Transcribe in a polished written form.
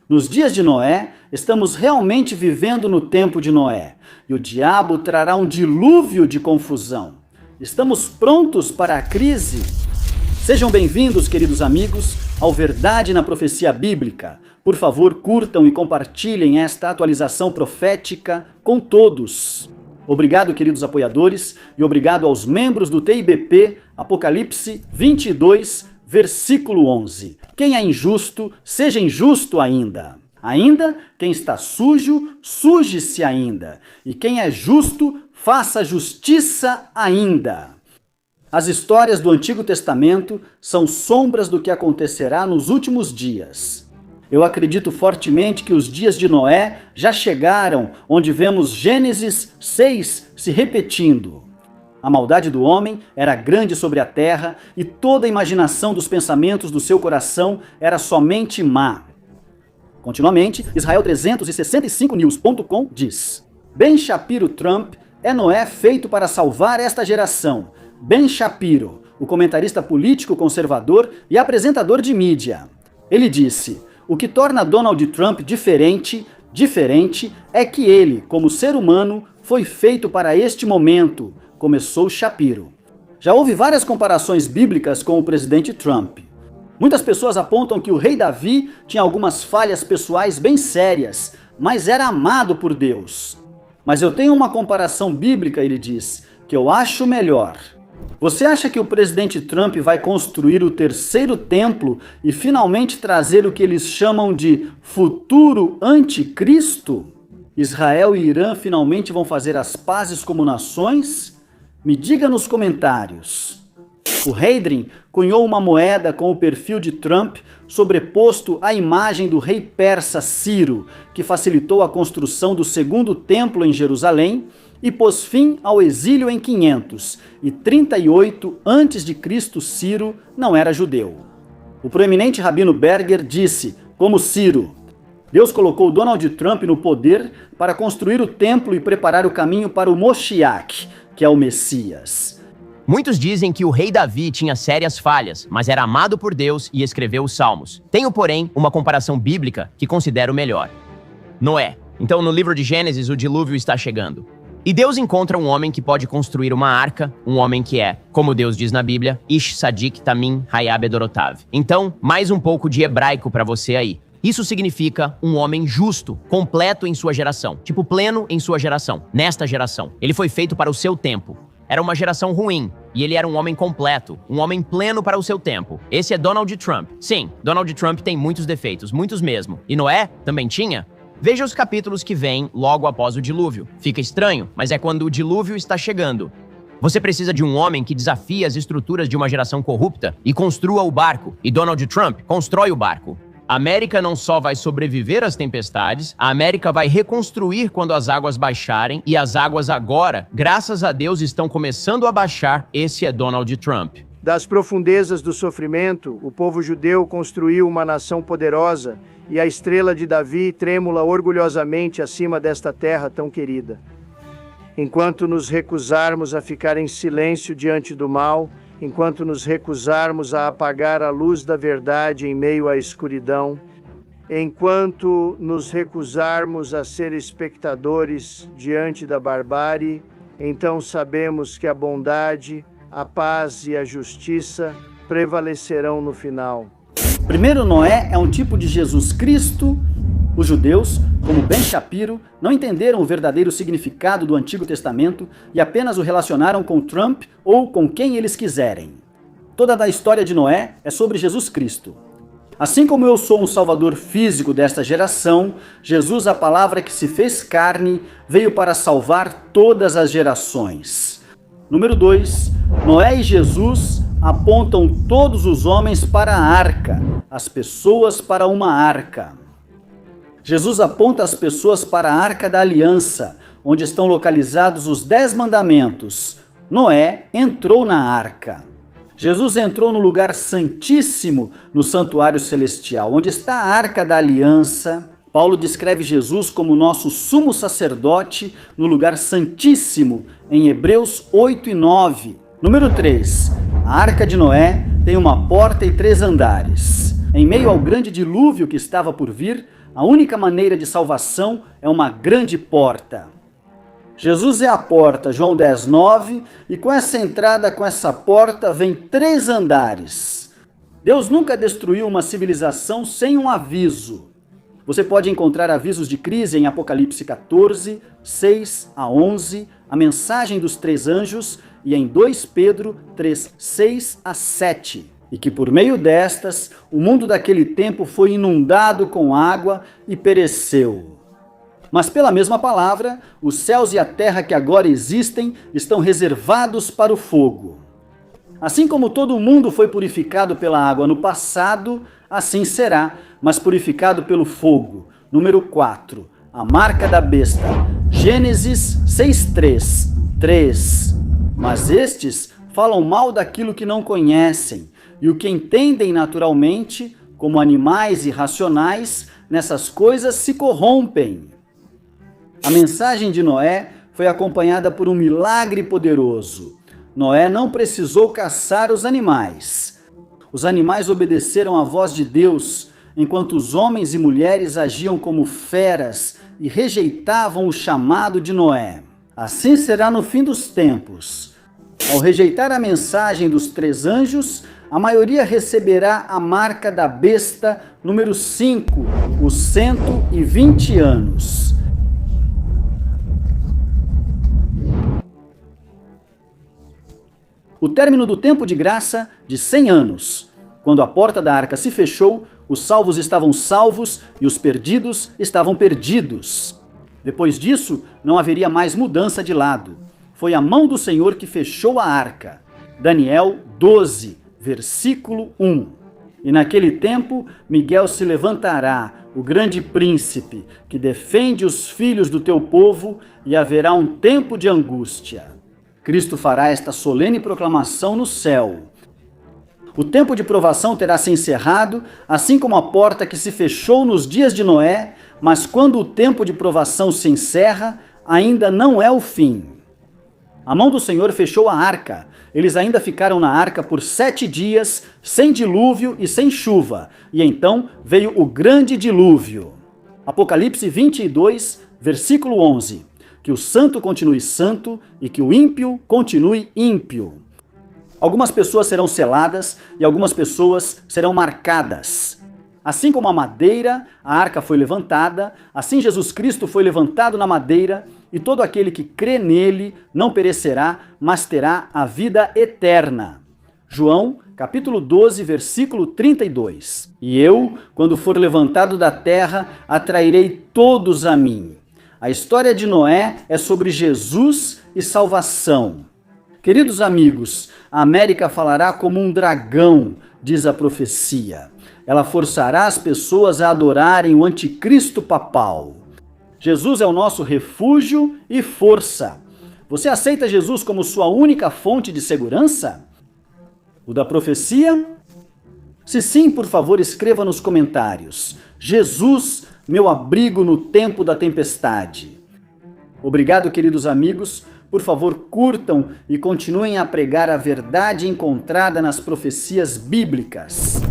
Nos dias de Noé, estamos realmente vivendo no tempo de Noé, e o diabo trará um dilúvio de confusão. Estamos prontos para a crise? Sejam bem-vindos, queridos amigos, ao Verdade na Profecia Bíblica. Por favor, curtam e compartilhem esta atualização profética com todos. Obrigado, queridos apoiadores, e obrigado aos membros do TIBP, Apocalipse 22, versículo 11. Quem é injusto, seja injusto ainda. Ainda, quem está sujo, suje-se ainda. E quem é justo, faça justiça ainda. As histórias do Antigo Testamento são sombras do que acontecerá nos últimos dias. Eu acredito fortemente que os dias de Noé já chegaram, onde vemos Gênesis 6 se repetindo. A maldade do homem era grande sobre a terra e toda a imaginação dos pensamentos do seu coração era somente má. Continuamente, Israel365news.com diz: Ben Shapiro Trump é Noé feito para salvar esta geração. Ben Shapiro, o comentarista político conservador e apresentador de mídia. Ele disse: o que torna Donald Trump diferente é que ele, como ser humano, foi feito para este momento, começou Shapiro. Já houve várias comparações bíblicas com o presidente Trump. Muitas pessoas apontam que o rei Davi tinha algumas falhas pessoais bem sérias, mas era amado por Deus. Mas eu tenho uma comparação bíblica, ele diz, que eu acho melhor. Você acha que o presidente Trump vai construir o terceiro templo e finalmente trazer o que eles chamam de futuro anticristo? Israel e Irã finalmente vão fazer as pazes como nações? Me diga nos comentários. O Heidrun cunhou uma moeda com o perfil de Trump sobreposto à imagem do rei persa Ciro, que facilitou a construção do segundo templo em Jerusalém e pôs fim ao exílio em 538 a.C. Ciro não era judeu. O proeminente Rabino Berger disse, como Ciro, Deus colocou Donald Trump no poder para construir o templo e preparar o caminho para o Moshiach, que é o Messias. Muitos dizem que o rei Davi tinha sérias falhas, mas era amado por Deus e escreveu os Salmos. Tenho, porém, uma comparação bíblica que considero melhor. Noé. Então, no livro de Gênesis, o dilúvio está chegando. E Deus encontra um homem que pode construir uma arca, um homem que é, como Deus diz na Bíblia, Ish Sadik Tamim Hayab Edorotav. Então, mais um pouco de hebraico para você aí. Isso significa um homem justo, completo em sua geração, tipo pleno em sua geração, nesta geração. Ele foi feito para o seu tempo. Era uma geração ruim, e ele era um homem completo, um homem pleno para o seu tempo. Esse é Donald Trump. Sim, Donald Trump tem muitos defeitos, muitos mesmo. E Noé também tinha? Veja os capítulos que vêm logo após o dilúvio. Fica estranho, mas é quando o dilúvio está chegando. Você precisa de um homem que desafie as estruturas de uma geração corrupta e construa o barco. E Donald Trump constrói o barco. A América não só vai sobreviver às tempestades, a América vai reconstruir quando as águas baixarem, e as águas agora, graças a Deus, estão começando a baixar. Esse é Donald Trump. Das profundezas do sofrimento, o povo judeu construiu uma nação poderosa, e a estrela de Davi trêmula orgulhosamente acima desta terra tão querida. Enquanto nos recusarmos a ficar em silêncio diante do mal, enquanto nos recusarmos a apagar a luz da verdade em meio à escuridão, enquanto nos recusarmos a ser espectadores diante da barbárie, então sabemos que a bondade, a paz e a justiça prevalecerão no final. Primeiro, Noé é um tipo de Jesus Cristo. Os judeus, como Ben Shapiro, não entenderam o verdadeiro significado do Antigo Testamento e apenas o relacionaram com Trump ou com quem eles quiserem. Toda a história de Noé é sobre Jesus Cristo. Assim como eu sou um salvador físico desta geração, Jesus, a palavra que se fez carne, veio para salvar todas as gerações. Número 2. Noé e Jesus apontam todos os homens para a arca, as pessoas para uma arca. Jesus aponta as pessoas para a Arca da Aliança, onde estão localizados os 10 mandamentos. Noé entrou na arca. Jesus entrou no lugar santíssimo, no santuário celestial, onde está a Arca da Aliança. Paulo descreve Jesus como nosso sumo sacerdote no lugar santíssimo, em Hebreus 8 e 9. Número 3. A Arca de Noé tem uma porta e 3 andares. Em meio ao grande dilúvio que estava por vir, a única maneira de salvação é uma grande porta. Jesus é a porta, João 10:9, e com essa entrada, com essa porta, vem 3 andares. Deus nunca destruiu uma civilização sem um aviso. Você pode encontrar avisos de crise em Apocalipse 14, 6 a 11, a mensagem dos 3 anjos e em 2 Pedro 3, 6 a 7. E que por meio destas, o mundo daquele tempo foi inundado com água e pereceu. Mas pela mesma palavra, os céus e a terra que agora existem estão reservados para o fogo. Assim como todo mundo foi purificado pela água no passado, assim será, mas purificado pelo fogo. Número 4, a marca da besta. Gênesis 6:3, 3. Mas estes falam mal daquilo que não conhecem, e o que entendem naturalmente, como animais irracionais, nessas coisas se corrompem. A mensagem de Noé foi acompanhada por um milagre poderoso. Noé não precisou caçar os animais. Os animais obedeceram à voz de Deus, enquanto os homens e mulheres agiam como feras e rejeitavam o chamado de Noé. Assim será no fim dos tempos. Ao rejeitar a mensagem dos 3 anjos, a maioria receberá a marca da besta número 5, os 120 anos. O término do tempo de graça de 100 anos. Quando a porta da arca se fechou, os salvos estavam salvos e os perdidos estavam perdidos. Depois disso, não haveria mais mudança de lado. Foi a mão do Senhor que fechou a arca. Daniel 12, versículo 1. E naquele tempo, Miguel se levantará, o grande príncipe, que defende os filhos do teu povo, e haverá um tempo de angústia. Cristo fará esta solene proclamação no céu. O tempo de provação terá se encerrado, assim como a porta que se fechou nos dias de Noé, mas quando o tempo de provação se encerra, ainda não é o fim. A mão do Senhor fechou a arca. Eles ainda ficaram na arca por 7 dias, sem dilúvio e sem chuva. E então veio o grande dilúvio. Apocalipse 22, versículo 11. Que o santo continue santo e que o ímpio continue ímpio. Algumas pessoas serão seladas e algumas pessoas serão marcadas. Assim como a madeira, a arca foi levantada, assim Jesus Cristo foi levantado na madeira, e todo aquele que crê nele não perecerá, mas terá a vida eterna. João, capítulo 12, versículo 32. E eu, quando for levantado da terra, atrairei todos a mim. A história de Noé é sobre Jesus e salvação. Queridos amigos, a América falará como um dragão, diz a profecia. Ela forçará as pessoas a adorarem o anticristo papal. Jesus é o nosso refúgio e força. Você aceita Jesus como sua única fonte de segurança? O da profecia? Se sim, por favor, escreva nos comentários. Jesus, meu abrigo no tempo da tempestade. Obrigado, queridos amigos. Por favor, curtam e continuem a pregar a verdade encontrada nas profecias bíblicas.